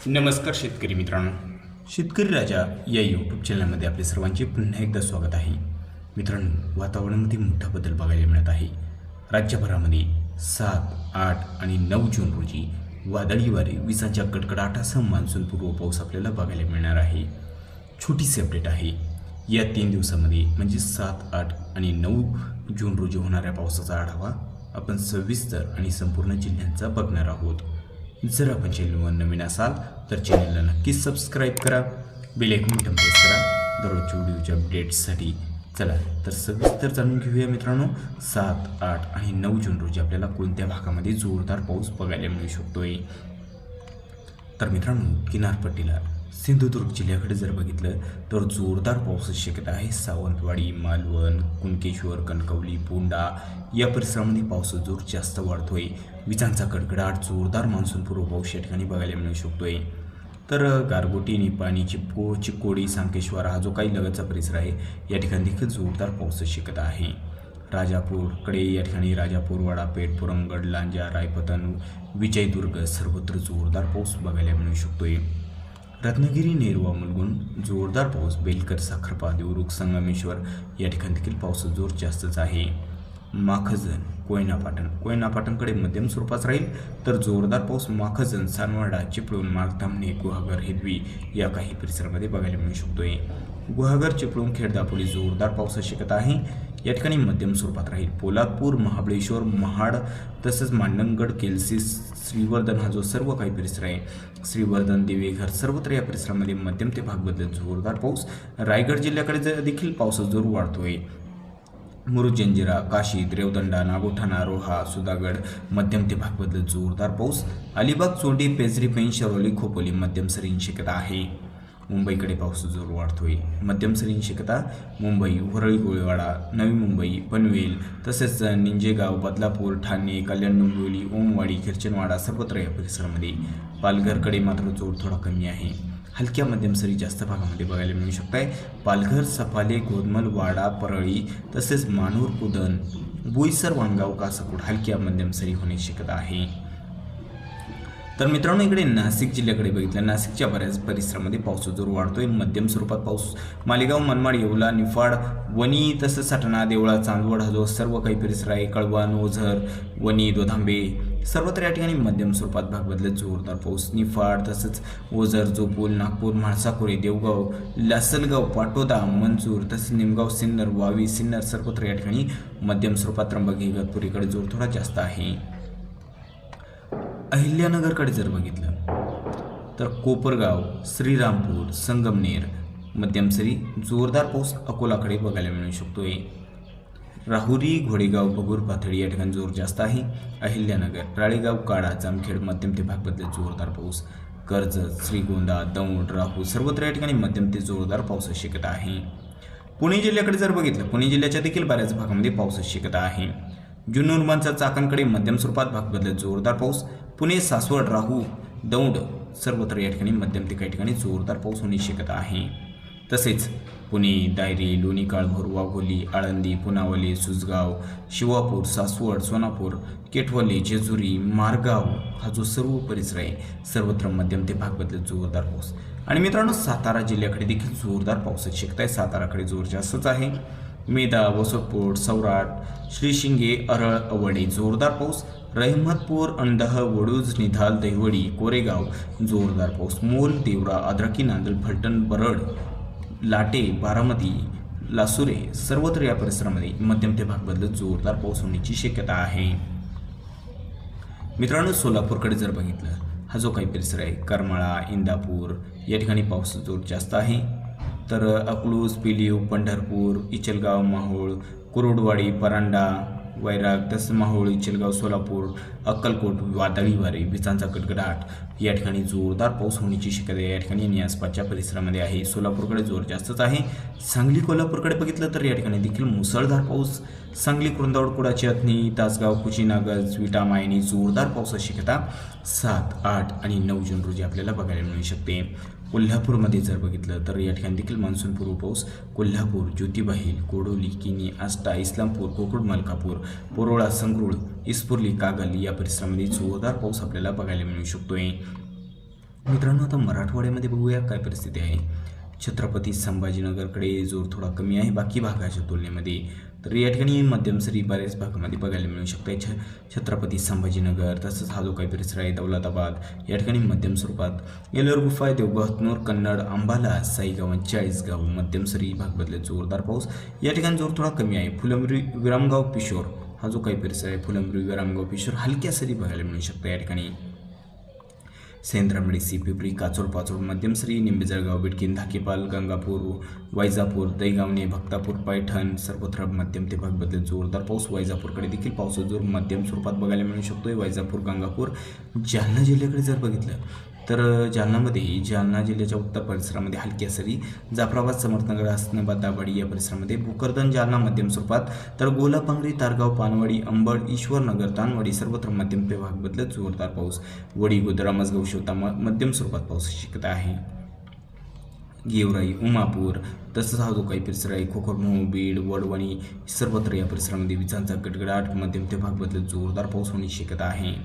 नमस्कार शेतकरी मित्रांनो, शेतकरी राजा या यूट्यूब चॅनलमध्ये आपले सर्वांचे पुन्हा एकदा स्वागत आहे. मित्रांनो, वातावरणामध्ये मोठा बदल बघायला मिळत आहे. राज्यभरामध्ये 7, 8 आणि 9 जून रोजी वादळी वारे, विजांच्या कडकडाटासह मान्सूनपूर्व पाऊस आपल्याला बघायला मिळणार आहे. छोटीशी अपडेट आहे. या 3 दिवसामध्ये म्हणजे 7, 8 आणि 9 जून रोजी होणाऱ्या पावसाचा आढावा आपण सविस्तर आणि संपूर्ण जिल्ह्यांचा बघणार आहोत. जर आपण चॅनलवर नवीन असाल तर चॅनलला नक्कीच सबस्क्राईब करा, बेल आयकॉन बटन प्रेस करा दररोजच्या व्हिडिओच्या अपडेट्ससाठी. चला तर सविस्तर जाणून घेऊया मित्रांनो, 7, 8 आणि 9 जून रोजी आपल्याला कोणत्या भागामध्ये जोरदार पाऊस बघायला मिळू शकतोय. तर मित्रांनो, किनारपट्टीला सिंधुदुर्ग जिल्ह्याकडे जर बघितलं तर जोरदार पावसाची शक्यता आहे. सावंतवाडी, मालवण, कुणकेश्वर, कणकवली, पोंडा या परिसरामध्ये पावसाचा जोर जास्त वाढतोय. विजांचा कडकडाट, जोरदार मान्सूनपूर्व पाऊस या ठिकाणी बघायला मिळू शकतोय. तर गारगोटी, निपाणी, चिक्कोडी, सांकेश्वर हा जो काही लगतचा परिसर आहे या ठिकाणी देखील जोरदार पावसाची शक्यता आहे. राजापूरकडे या ठिकाणी राजापूर, वाडापेठ, पुरंगड, लांजा, रायपतन, विजयदुर्ग सर्वत्र जोरदार पाऊस बघायला मिळू शकतोय. रत्नागिरी, नेरवा, मुलगुण जोरदार पाऊस. बेलकर, साखरपा, देवरुख, संगमेश्वर या ठिकाणी देखील पावसाचा जोर जास्तच आहे. माखजन, कोयना पाटणकडे मध्यम स्वरूपात राहील तर जोरदार पाऊस माखजन, सानवाडा, चिपळूण, मालतामणे, गुहागर, हिदवी या काही परिसरामध्ये बघायला मिळू शकतोय. गुहागर, चिपळूण, खेड, दापोली जोरदार पावसाची शक्यता आहे. या ठिकाणी मध्यम स्वरूपात राहील. पोलादपूर, महाबळेश्वर, महाड तसंच मांडणगड, केलसी, श्रीवर्धन हा जो सर्व काही परिसर आहे, श्रीवर्धन, देवेघर सर्वत्र या परिसरामध्ये मध्यम ते भाग बदलत जोरदार पाऊस. रायगड जिल्ह्याकडे देखील पावसाचा जोर वाढतोय. मुरुड, जंजिरा, काशीद, रेवदंडा, नागोठाणा, रोहा, सुधागड मध्यम ते भाग बदलत जोरदार पाऊस. अलिबाग, चोंडी, पेझरी, पेंच, शरोली, खोपोली मध्यम सरींची शक्यता आहे. मुंबईकडे पावसाचा जोर वाढतोय. मध्यम सरींची शक्यता मुंबई, वरळी, गोळेवाडा, नवी मुंबई, पनवेल तसेच निंजेगाव, बदलापूर, ठाणे, कल्याण, डोंबिवली, ओमवाडी, खिरचनवाडा सर्वत्र या परिसरामध्ये. पालघरकडे मात्र जोर थोडा कमी आहे. हलक्या मध्यम सरी जास्त भागामध्ये बघायला मिळू शकताय. पालघर, सफाले, गोदमल, वाडा, परळी तसेच मानूर, कुदन, बोईसर, वाणगाव, कासाकोट हलक्या मध्यम सरी होण्याची शक्यता आहे. तर मित्रांनो, इकडे नाशिक जिल्ह्याकडे बघितलं, नाशिकच्या बऱ्याच परिसरामध्ये पावसाचा जोर वाढतोय. मध्यम स्वरूपात पाऊस. मालेगाव, मनमाड, येवला, निफाड, वणी तसंच सटणा, देवळा, चांदवड हा जो सर्व काही परिसर आहे, कळवण, ओझर, वणी, दोधांबे सर्वत्र या ठिकाणी मध्यम स्वरूपात भाग बदलत जोरदार पाऊस. निफाड तसंच ओझर, जोपूल, नागपूर, म्हाळसाखोरे, देवगाव, लासलगाव, पाटोदा, मंजूर तसंच निमगाव, सिन्नर, वावी, सिन्नर सर्वत्र या ठिकाणी मध्यम स्वरूपात. त्र्यंबके, इगतपुरीकडे जोर थोडा जास्त आहे. अहिल्यानगरकडे जर बघितलं तर कोपरगाव, श्रीरामपूर, संगमनेर मध्यम सरी. जोरदार पाऊस अकोलाकडे बघायला मिळू शकतोय. राहुरी, घोडेगाव, बगूर, पाथडी या ठिकाणी जोर जास्त आहे. अहिल्यानगर, राळेगाव, काडा, जामखेड मध्यम ते भाग बदलत जोरदार पाऊस. कर्जत, श्रीगोंदा, दौंड, राहूर सर्वत्र या ठिकाणी मध्यम ते जोरदार पावसाची शक्यता आहे. पुणे जिल्ह्याकडे जर बघितलं, पुणे जिल्ह्याच्या देखील बऱ्याच भागामध्ये पावसाची शक्यता आहे. जुन्नर, मनसर, चाकणकडे मध्यम स्वरूपात भाग बदलत जोरदार पाऊस. पुणे, सासवड, राहू, दौंड सर्वत्र या ठिकाणी मध्यम ते काही ठिकाणी जोरदार पाऊस होण्याची शक्यता आहे. तसेच पुणे, दायरी, लोणी, काळभोर, वाघोली, आळंदी, पुनावली, सुजगाव, शिवापूर, सासवड, सोनापूर, केटवली, जेजुरी, मारगाव हा जो सर्व परिसर आहे सर्वत्र मध्यम ते भाग बदलत जोरदार पाऊस. आणि मित्रांनो, सातारा जिल्ह्याकडे देखील जोरदार पावसाची शक्यता आहे. साताराकडे जोर जास्तच आहे. मेदा, वसतपूर, सौराट, श्रीशिंगे, अरळ, अवडे जोरदार पाऊस. रहमतपूर, अंधह, वडूज, निधाल, दहिवडी, कोरेगाव जोरदार पाऊस. मोल, देवरा, आद्रकी, नांदल, फलटण, बरड, लाटे, बारामती, लासुरे सर्वत्र या परिसरामध्ये मध्यम ते भाग बदलत जोरदार पाऊस होण्याची शक्यता आहे. मित्रांनो, सोलापूरकडे जर बघितलं, हा जो काही परिसर आहे, करमाळा, इंदापूर या ठिकाणी पावसाचा जोर जास्त आहे. तर अकलूज, पिलीव, पंढरपूर, इचलगाव, माहोळ, कुरुडवाडी, परांडा, वैराग तसंच माहोळ, इचलगाव, सोलापूर, अक्कलकोट वादळी वारे, विजांचा कडकडाट या ठिकाणी जोरदार पाऊस होण्याची शक्यता या ठिकाणी आणि आसपासच्या परिसरामध्ये आहे. सोलापूरकडे जोर जास्तच आहे. सांगली, कोल्हापूरकडे बघितलं तर या ठिकाणी देखील मुसळधार पाऊस. सांगली, कुरुंदवाड, कुडाची, अथनी, तासगाव, कुशीनागज, विटा, मायनी जोरदार पावसाची शक्यता 7, 8 आणि 9 जून रोजी आपल्याला बघायला मिळू शकते. कोल्हापूरमध्ये जर बघितलं तर या ठिकाणी देखील मान्सूनपूर्व पाऊस. कोल्हापूर, ज्योतिबाहिल, कोडोली, किनी, आष्टा, इस्लामपूर, कोकुड, मलकापूर, पोरोळा, संगरूळ, इस्पुर्ली, कागल या परिसरामध्ये जोरदार पाऊस आपल्याला बघायला मिळू शकतोय. मित्रांनो, आता मराठवाड्यामध्ये बघूया काय परिस्थिती आहे. छत्रपती संभाजीनगरकडे जोर थोडा कमी आहे बाकी भागाच्या तुलनेमध्ये. तर या ठिकाणी मध्यम सरी बऱ्याच भागामध्ये बघायला मिळू शकते. छत्रपती संभाजीनगर, तसंच हा जो काही परिसर आहे दौलताबाद या ठिकाणी मध्यम स्वरूपात. येलोर गुफा, देवगाव, हतनूर, कन्नड, अंबाला, साईगाव, चाळीसगाव मध्यम सरी भाग बदलत जोरदार पाऊस. या ठिकाणी जोर थोडा कमी आहे. फुलंब्री, विरामगाव, पिशोर हा जो काही परिसर आहे फुलंब्री, विरामगाव, पिशोर हलक्या सरी बघायला मिळू शकते या ठिकाणी. सेंद्रामडी, पिपरी, काचोर, पाचोड मध्यम सरी. निंबेजळगाव, बिडकीन, धाकेपाल, गंगापूर, वैजापूर, दैगावणे, भक्तापूर, पैठण सर्वत्र मध्यम ते भाग बदलत जोरदार पाऊस. वैजापूरकडे देखील पावसाचा जोर मध्यम स्वरूपात बघायला मिळू शकतोय. वैजापूर, गंगापूर. जालना जिल्ह्याकडे जर बघितलं तर जालनामध्ये जालना जिल्ह्याच्या उत्तर परिसरामध्ये हलक्या सरी. जाफराबाद, समर्थनगर, हसनाबाद, दाभाडी या परिसरामध्ये. भोकरदन, जालना मध्यम स्वरूपात. तर गोलापांगरी, तारगाव, पानवाडी, अंबड, ईश्वरनगर, तानवाडी सर्वत्र मध्यम ते भाग बदलत जोरदार पाऊस. वडी, गोदरा, मसगाव, शिवता मध्यम स्वरूपात पावसाची शक्यता आहे. गेवराई, उमापूर, तसंच हा जो काही परिसर आहे खोखरमोह, बीड, वडवणी सर्वत्र या परिसरामध्ये विजांचा गडगडाट मध्यम ते भाग बदलत जोरदार पाऊस होण्याची शक्यता आहे.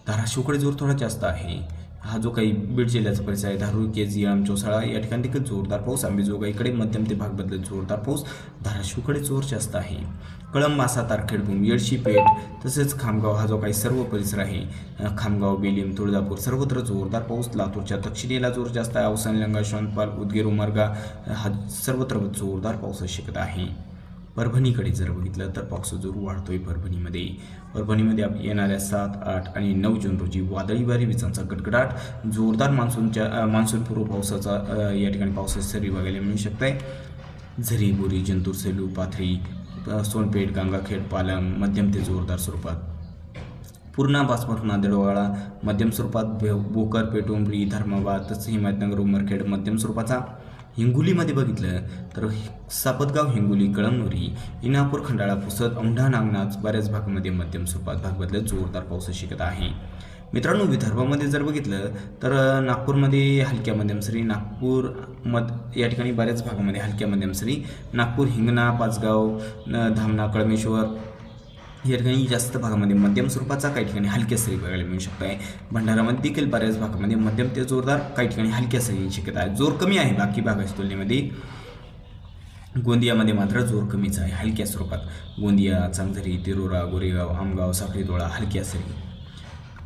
धाराशिवकडे जोर थोडा जास्त आहे. हा जो काही बीड जिल्ह्याचा परिसर आहे धारूर, केज, येळंब, चौसाळा या ठिकाणी देखील जोरदार पाऊस. अंबेजोगाईकडे मध्यम ते भाग बदलत जोरदार पाऊस. धाराशिवकडे जोर जास्त आहे. कळंब, मासा, तारखेडभूम, येडशी, पेठ तसेच खामगाव हा जो काही सर्व परिसर आहे खामगाव, बेलीम, तुळजापूर सर्वत्र जोरदार पाऊस. लातूरच्या दक्षिणेला जोर जास्त आहे. औसा, निलंगा, शोनपाल, उदगीर, उमरगा हा सर्वत्र जोरदार पावसाची शक्यता आहे. परभणीकडे जर बघितलं तर पावसाचा जोर वाढतोय परभणीमध्ये येणाऱ्या 7, 8 आणि 9 जून रोजी वादळी वारे विजांचा गडगडाट. जोरदार मान्सूनपूर्व पावसाचा या ठिकाणी पावसाची सरी बघायला मिळू शकते. झरी, बोरी, जिंतूर, सेलू, पाथरी, सोनपेठ, गंगाखेड, पालम मध्यम ते जोरदार स्वरूपात. पूर्णा, बासमठ, नांदेडवाडा मध्यम स्वरूपात. भोकर, पेटोंबरी, धर्माबाद तसंच हिमायतनगर, उमरखेड मध्यम स्वरूपाचा. हिंगोलीमध्ये बघितलं तर सापतगाव, हिंगोली, कळमनुरी, इनापूर, खंडाळा, पुसद, औंढा, नागनाथ बऱ्याच भागामध्ये मध्यम स्वरूपात भाग बदलत जोरदार पावसाची शक्यता आहे. मित्रांनो, विदर्भामध्ये जर बघितलं तर नागपूरमध्ये हलक्या मध्यम सरी. नागपूर या ठिकाणी बऱ्याच भागामध्ये हलक्या मध्यम सरी. नागपूर, हिंगणा, पाचगाव, धामणा, कळमेश्वर या ठिकाणी जास्त भागामध्ये मध्यम स्वरूपाचा, काही ठिकाणी हलक्या सरी बघायला मिळू शकत आहे. भंडारामध्ये देखील बऱ्याच भागामध्ये मध्यम ते जोरदार, काही ठिकाणी हलक्या सरीची शक्यता आहे. जोर कमी आहे बाकी भागाच्या तुलनेमध्ये. गोंदियामध्ये मात्र जोर कमीच आहे हलक्या स्वरूपात. गोंदिया, चांगझरी, तिरोरा, गोरेगाव, आमगाव, साखळीतोळा हलक्या सरी.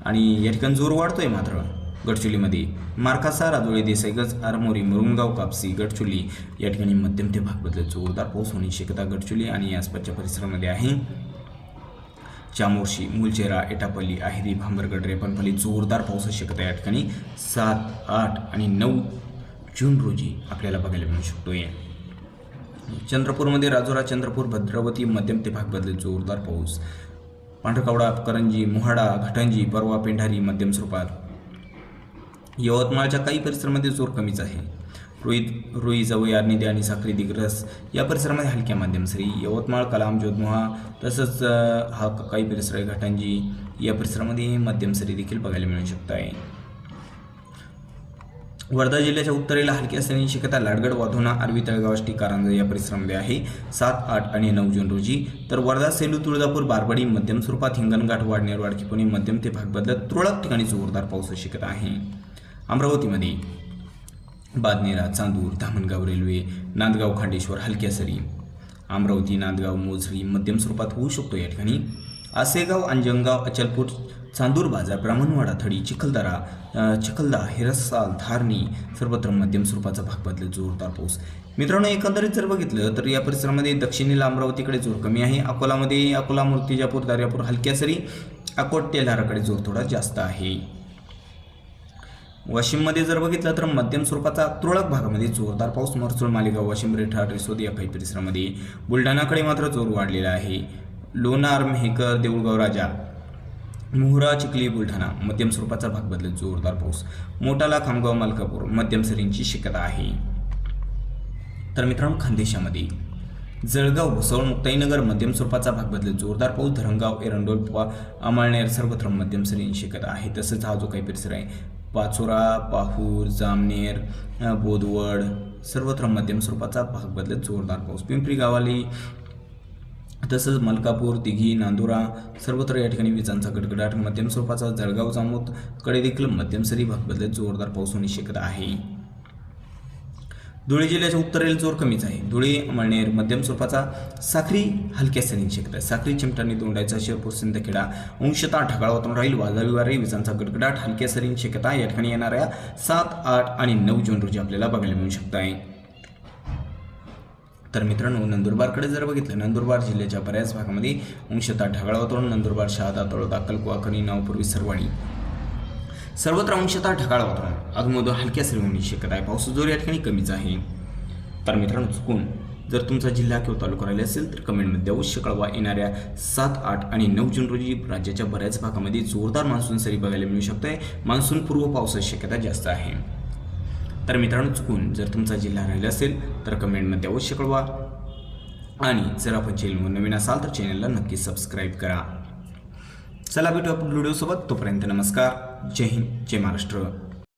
आणि या ठिकाणी जोर वाढतोय मात्र गडचिरोलीमध्ये. मार्कासा, राजोळी, देसाईगंज, आरमोरी, मुरुंगाव, कापसी, गडचिरोली या ठिकाणी मध्यम ते भाग बदलत जोरदार पाऊस होण्याची शक्यता गडचिरोली आणि आसपासच्या परिसरामध्ये आहे. चामोर्शी, मुलचेरा, एटापल्ली, आहिरी, भांबरगड, रेपणपल्ली जोरदार पावसाची शक्यता या ठिकाणी 7, 8 आणि 9 जून रोजी आपल्याला बघायला मिळू शकतोय. चंद्रपूरमध्ये राजोरा, चंद्रपूर, भद्रावती मध्यम ते भाग बदलत जोरदार पाऊस. पांढरकवडा, करंजी, मोहाडा, घाटंजी, परवा, पेंढारी मध्यम स्वरूपात. यवतमाळच्या काही परिसरामध्ये जोर कमीच आहे. रुई, जवळ, आर्निदे आणि साखरी, दिग्रस या परिसरामध्ये हलक्या मध्यम सरी. यवतमाळ, कलाम, जोधमोहा तसंच हा काही परिसर आहे घाटंजी या परिसरामध्ये मध्यम सरी देखील बघायला मिळू शकत आहे. वर्धा जिल्ह्याच्या उत्तरेला हलक्या सरींची शक्यता लाडगड, वाधोना, आर्वी, तळेगाव, आष्टी, कारंजा या परिसरामध्ये आहे 7, 8 आणि 9 जून रोजी. तर वर्धा, सेलू, तुळजापूर, बारबाडी मध्यम स्वरूपात. हिंगणघाट, वाडनेर, वाडकीपुणे मध्यम ते भाग बदलत तुरळक ठिकाणी जोरदार पावसाची शक्यता आहे. अमरावतीमध्ये बादनेरा, चांदूर, धामणगाव रेल्वे, नांदगाव, खांडेश्वर हलक्या सरी. अमरावती, नांदगाव, मोझरी मध्यम स्वरूपात होऊ शकतो या ठिकाणी. आसेगाव, अंजनगाव, अचलपूर, चांदूर बाजार, ब्राह्मणवाडा, थडी, चिखलदा, हिरसाल, धारणी सर्वत्र मध्यम स्वरूपाचा भाग बदलत जोरदार पाऊस. मित्रांनो, एकंदरीत जर बघितलं तर या परिसरामध्ये दक्षिणेला अमरावतीकडे जोर कमी आहे. अकोलामध्ये अकोला, मूर्तिजापूर, दार्यापूर हलक्या सरी. अकोट, तेल्हाराकडे जोर थोडा जास्त आहे. वाशिममध्ये जर बघितलं तर मध्यम स्वरूपाचा तुरळक भागामध्ये जोरदार पाऊस. मरचूळ, मालेगाव, वाशिम, रेठा, रिसोद या काही परिसरामध्ये. बुलढाणाकडे मात्र जोर वाढलेला आहे. लोणार, मेहकर, देऊळगाव, राजा, मोहरा, चिखली, बुलढाणा मध्यम स्वरूपाचा भाग बदलत जोरदार पाऊस. मोटाला, खामगाव, मलकापूर मध्यम सरींची शक्यता आहे. तर मित्रांनो, खानदेशामध्ये जळगाव, भुसावळ, मुक्ताईनगर मध्यम स्वरूपाचा भाग बदलत जोरदार पाऊस. धरणगाव, एरंडोल, अमळनेर सर्वत्र मध्यम सरींची शक्यता आहे. तसंच हा जो काही परिसर आहे पाचोरा, पाहूर, जामनेर, बोदवड सर्वत्र मध्यम स्वरूपाचा भाग बदलत जोरदार पाऊस. पिंपरी गावाली, तसंच मलकापूर, दिघी, नांदुरा सर्वत्र या ठिकाणी विजांचा गडगडाट, मध्यम स्वरूपाचा जळगाव, जामोद कडे देखील मध्यम सरी भाग बदलत जोरदार पाऊस होण्याची शक्यता आहे. धुळे जिल्ह्याच्या उत्तरेला जोर कमीच आहे. धुळे, अमळनेर मध्यम स्वरूपाचा, साक्री हलक्या सरींची शक्यता आहे. साक्री, चिमटाणी, दोंडाईचा, शिरपूर, सिंदखेडा अंशतः ढगाळ वातावरण राहील. वादळी वारे, विजांचा गडगडाट, हलक्या सरींची शक्यता या ठिकाणी येणाऱ्या 7, 8 आणि 9 जून रोजी आपल्याला बघायला मिळू शकत आहे. तर मित्रांनो, नंदुरबारकडे जर बघितलं, नंदुरबार जिल्ह्याच्या बऱ्याच भागामध्ये अंशतः ढगाळ वातावरण. नंदुरबार, शहादा, तळोदा, अक्कलकुवा, खनी, नावपूर, सर्वाणी सर्वत्र अंशतः ढगाळ वातावरण, अधूनमधून हलक्या सरी होण्याची शक्यता आहे. पाऊस जोर या ठिकाणी कमीच आहे. तर मित्रांनो, चुकून जर तुमचा जिल्हा किंवा तालुका राहिला असेल तर कमेंटमध्ये अवश्य कळवा. येणाऱ्या 7, 8 आणि 9 जून रोजी राज्याच्या बऱ्याच भागामध्ये जोरदार मान्सून सरी बघायला मिळू शकते. मान्सून पूर्व पावसाची शक्यता जास्त आहे. तर मित्रांनो, चुकून जर तुमचा जिल्हा राहिला असेल तर कमेंटमध्ये अवश्य कळवा. आणि जर आपण चॅनलवर नवीन असाल तर चॅनलला नक्की सबस्क्राईब करा. चला भेटू आपण व्हिडिओसोबत. तोपर्यंत नमस्कार. जय हिंद, जय महाराष्ट्र.